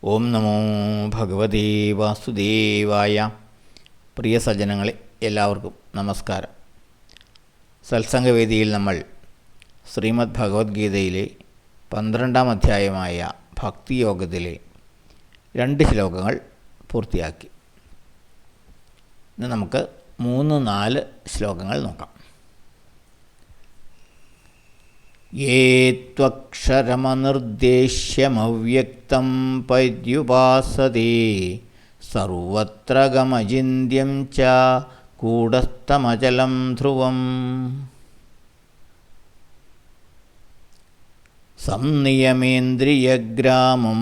ഓം നമോ ഭഗവതേ വാസുദേവായ. പ്രിയ സജ്ജനങ്ങളെ, എല്ലാവർക്കും നമസ്കാരം. സത്സംഗവേദിയിൽ നമ്മൾ ശ്രീമദ് ഭഗവത്ഗീതയിലെ 12-ാം അധ്യായമായ ഭക്തിയോഗത്തിലെ 2 ശ്ലോകങ്ങൾ പൂർത്തിയാക്കി. ഇന്ന് നമുക്ക് 3-4 ശ്ലോകങ്ങൾ നോക്കാം. യേ ത്വക്ഷരമനിർദ്ദേശ്യമവ്യക്തം പര്യുപാസതേ സർവത്ര ഗമചിന്യം ച കൂടസ്ഥമചലം ധ്രുവം. സംനിയമേന്ദ്രിയഗ്രാമം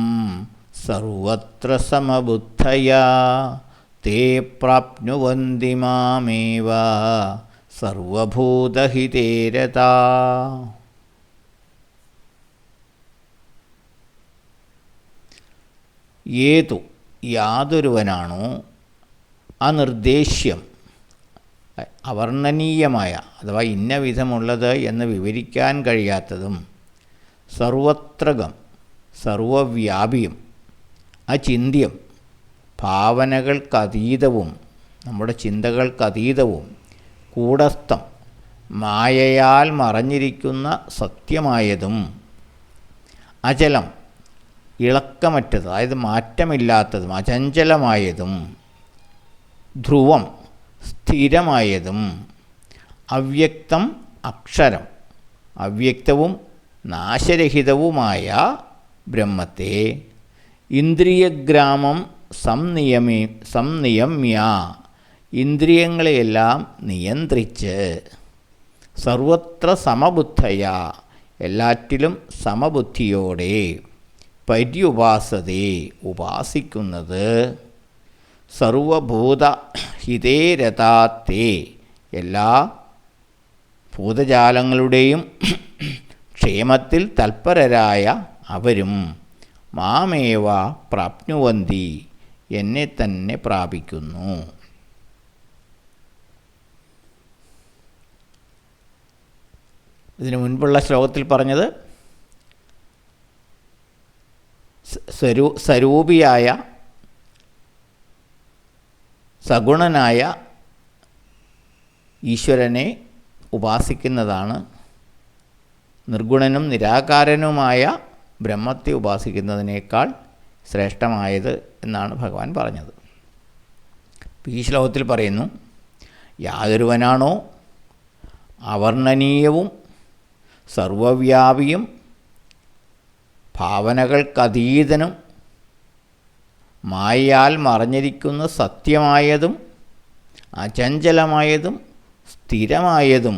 സർവത്ര സമബുദ്ധയാ തേ പ്രാപ്നുവന്തി മാമേവ സർവഭൂതഹിതേ രതാ. ഏതു യാതൊരുവനാണോ അനിർദ്ദേശ്യം അവർണ്ണനീയമായ അഥവാ ഇന്ന വിധമുള്ളത് എന്ന് വിവരിക്കാൻ കഴിയാത്തതും സർവത്രകം സർവവ്യാപിയും അചിന്യം ഭാവനകൾക്കതീതവും നമ്മുടെ ചിന്തകൾക്കതീതവും കൂടസ്ഥം മായയാൽ മറഞ്ഞിരിക്കുന്ന സത്യമായതും അചലം ഇളക്കമറ്റത് അതായത് മാറ്റമില്ലാത്തതും അചഞ്ചലമായതും ധ്രുവം സ്ഥിരമായതും അവ്യക്തം അക്ഷരം അവ്യക്തവും നാശരഹിതവുമായ ബ്രഹ്മത്തെ ഇന്ദ്രിയഗ്രാമം സംനിയമ്യ ഇന്ദ്രിയങ്ങളെയെല്ലാം നിയന്ത്രിച്ച് സർവത്ര സമബുദ്ധയ എല്ലാറ്റിലും സമബുദ്ധിയോടെ പര്യുപാസതേ ഉപാസിക്കുന്നത് സർവഭൂത ഹിതേരതാത്തേ എല്ലാ ഭൂതജാലങ്ങളുടെയും ക്ഷേമത്തിൽ തൽപരരായ അവരും മാമേവ പ്രാപ്നുവന്തി എന്നെ തന്നെ പ്രാപിക്കുന്നു. ഇതിനു മുൻപുള്ള ശ്ലോകത്തിൽ പറഞ്ഞത് സ്വരൂപിയായ സഗുണനായ ഈശ്വരനെ ഉപാസിക്കുന്നതാണ് നിർഗുണനും നിരാകാരനുമായ ബ്രഹ്മത്തെ ഉപാസിക്കുന്നതിനേക്കാൾ ശ്രേഷ്ഠമായത് എന്നാണ് ഭഗവാൻ പറഞ്ഞത്. ഈ ശ്ലോകത്തിൽ പറയുന്നു, യാതൊരുവനാണോ അവർണ്ണനീയവും സർവവ്യാപിയും ഭാവനകൾക്കതീതനും മായയാൽ മറഞ്ഞിരിക്കുന്ന സത്യമായതും അചഞ്ചലമായതും സ്ഥിരമായതും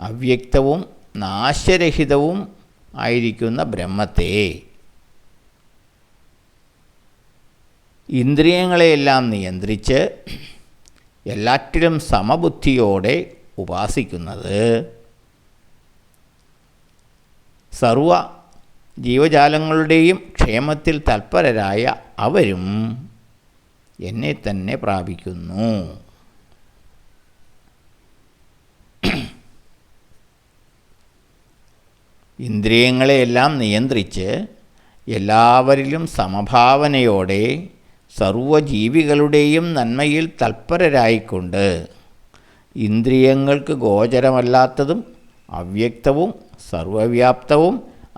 അവ്യക്തവും നാശരഹിതവും ആയിരിക്കുന്ന ബ്രഹ്മത്തെ ഇന്ദ്രിയങ്ങളെയെല്ലാം നിയന്ത്രിച്ച് എല്ലാറ്റിലും സമബുദ്ധിയോടെ ഉപാസിക്കുന്നത് സർവ ജീവജാലങ്ങളുടെയും ക്ഷേമത്തിൽ തൽപരരായ അവരും എന്നെ തന്നെ പ്രാപിക്കുന്നു. ഇന്ദ്രിയങ്ങളെയെല്ലാം നിയന്ത്രിച്ച് എല്ലാവരിലും സമഭാവനയോടെ സർവജീവികളുടെയും നന്മയിൽ തൽപരരായിക്കൊണ്ട് ഇന്ദ്രിയങ്ങൾക്ക് ഗോചരമല്ലാത്തതും അവ്യക്തവും സർവവ്യാപ്തവും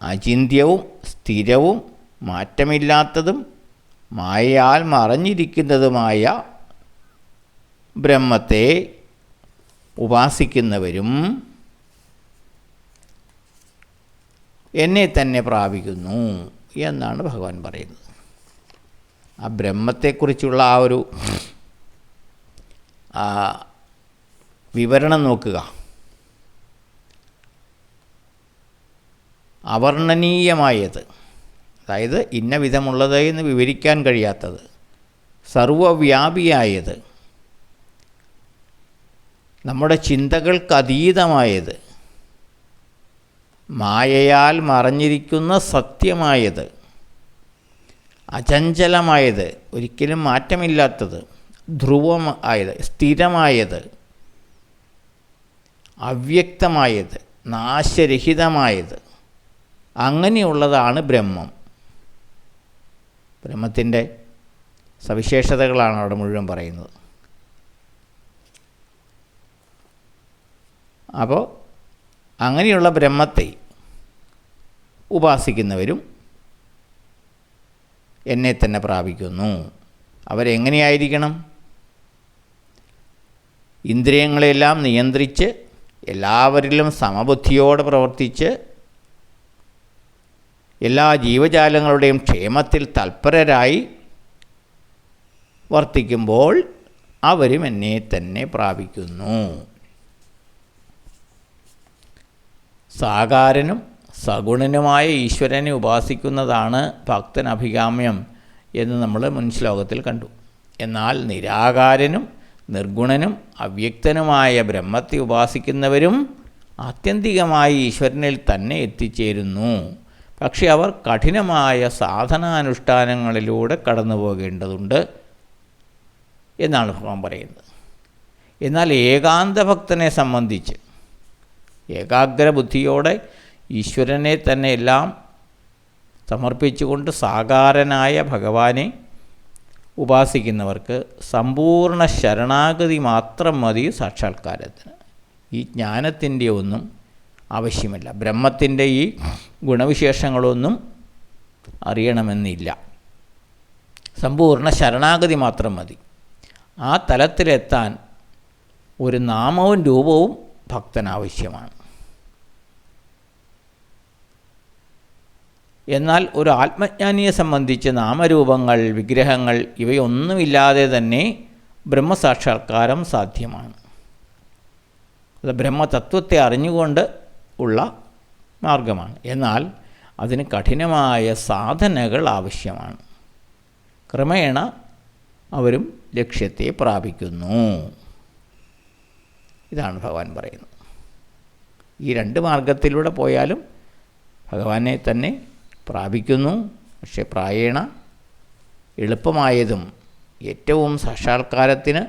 അചിന്യവും സ്ഥിരവും മാറ്റമില്ലാത്തതും മായയാൽ മറഞ്ഞിരിക്കുന്നതുമായ ബ്രഹ്മത്തെ ഉപാസിക്കുന്നവരും എന്നെ തന്നെ പ്രാപിക്കുന്നു എന്നാണ് ഭഗവാൻ പറയുന്നത്. ആ ബ്രഹ്മത്തെക്കുറിച്ചുള്ള ആ ഒരു വിവരണം നോക്കുക. അവർണ്ണനീയമായത്, അതായത് ഇന്ന വിധമുള്ളത് എന്ന് വിവരിക്കാൻ കഴിയാത്തത്, സർവവ്യാപിയായത്, നമ്മുടെ ചിന്തകൾക്കതീതമായത്, മായയാൽ മറഞ്ഞിരിക്കുന്ന സത്യമായത്, അചഞ്ചലമായത്, ഒരിക്കലും മാറ്റമില്ലാത്തത്, ധ്രുവമായത്, സ്ഥിരമായത്, അവ്യക്തമായത്, നാശരഹിതമായത്, അങ്ങനെയുള്ളതാണ് ബ്രഹ്മം. ബ്രഹ്മത്തിൻ്റെ സവിശേഷതകളാണ് അവിടെ മുഴുവൻ പറയുന്നത്. അപ്പോൾ അങ്ങനെയുള്ള ബ്രഹ്മത്തെ ഉപാസിക്കുന്നവരും എന്നെ തന്നെ പ്രാപിക്കുന്നു. അവരെങ്ങനെയായിരിക്കണം? ഇന്ദ്രിയങ്ങളെല്ലാം നിയന്ത്രിച്ച് എല്ലാവരിലും സമബുദ്ധിയോടെ പ്രവർത്തിച്ച് എല്ലാ ജീവജാലങ്ങളുടെയും ക്ഷേമത്തിൽ തൽപരരായി വർത്തിക്കുമ്പോൾ അവരും എന്നെ തന്നെ പ്രാപിക്കുന്നു. സാകാരനും സഗുണനുമായ ഈശ്വരനെ ഉപാസിക്കുന്നതാണ് ഭക്തനഭികാമ്യം എന്ന് നമ്മൾ മുൻ ശ്ലോകത്തിൽ കണ്ടു. എന്നാൽ നിരാകാരനും നിർഗുണനും അവ്യക്തനുമായ ബ്രഹ്മത്തെ ഉപാസിക്കുന്നവരും ആത്യന്തികമായി ഈശ്വരനിൽ തന്നെ എത്തിച്ചേരുന്നു. പക്ഷെ അവർ കഠിനമായ സാധനാനുഷ്ഠാനങ്ങളിലൂടെ കടന്നു പോകേണ്ടതുണ്ട് എന്നാണ് ഭഗവാൻ പറയുന്നത്. എന്നാൽ ഏകാന്ത ഭക്തനെ സംബന്ധിച്ച് ഏകാഗ്രബുദ്ധിയോടെ ഈശ്വരനെ തന്നെ എല്ലാം സമർപ്പിച്ചുകൊണ്ട് സാകാരനായ ഭഗവാനെ ഉപാസിക്കുന്നവർക്ക് സമ്പൂർണ്ണ ശരണാഗതി മാത്രം മതി സാക്ഷാത്കാരത്തിന്. ഈ ജ്ഞാനത്തിൻ്റെ ഒന്നും ആവശ്യമില്ല. ബ്രഹ്മത്തിൻ്റെ ഈ ഗുണവിശേഷങ്ങളൊന്നും അറിയണമെന്നില്ല. സമ്പൂർണ്ണ ശരണാഗതി മാത്രം മതി. ആ തലത്തിലെത്താൻ ഒരു നാമവും രൂപവും ഭക്തനാവശ്യമാണ്. എന്നാൽ ഒരു ആത്മജ്ഞാനിയെ സംബന്ധിച്ച് നാമരൂപങ്ങൾ, വിഗ്രഹങ്ങൾ ഇവയൊന്നുമില്ലാതെ തന്നെ ബ്രഹ്മസാക്ഷാത്കാരം സാധ്യമാണ്. അത് ബ്രഹ്മതത്വത്തെ അറിഞ്ഞുകൊണ്ട് ഉള്ള മാർഗമാണ്. എന്നാൽ അതിന് കഠിനമായ സാധനകൾ ആവശ്യമാണ്. ക്രമേണ അവരും ലക്ഷ്യത്തെ പ്രാപിക്കുന്നു. ഇതാണ് ഭഗവാൻ പറയുന്നത്. ഈ രണ്ട് മാർഗത്തിലൂടെ പോയാലും ഭഗവാനെ തന്നെ പ്രാപിക്കുന്നു. പക്ഷേ പ്രായേണ എളുപ്പമായതും ഏറ്റവും സാക്ഷാത്കാരത്തിന്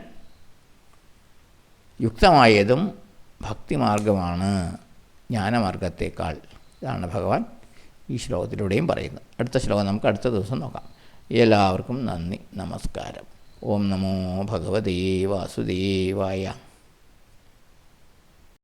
യുക്തമായതും ഭക്തിമാർഗമാണ് ജ്ഞാനമാർഗത്തേക്കാൾ. ഇതാണ് ഭഗവാൻ ഈ ശ്ലോകത്തിലൂടെയും പറയുന്നത്. അടുത്ത ശ്ലോകം നമുക്ക് അടുത്ത ദിവസം നോക്കാം. എല്ലാവർക്കും നന്ദി, നമസ്കാരം. ഓം നമോ ഭഗവതേ വാസുദേവായ.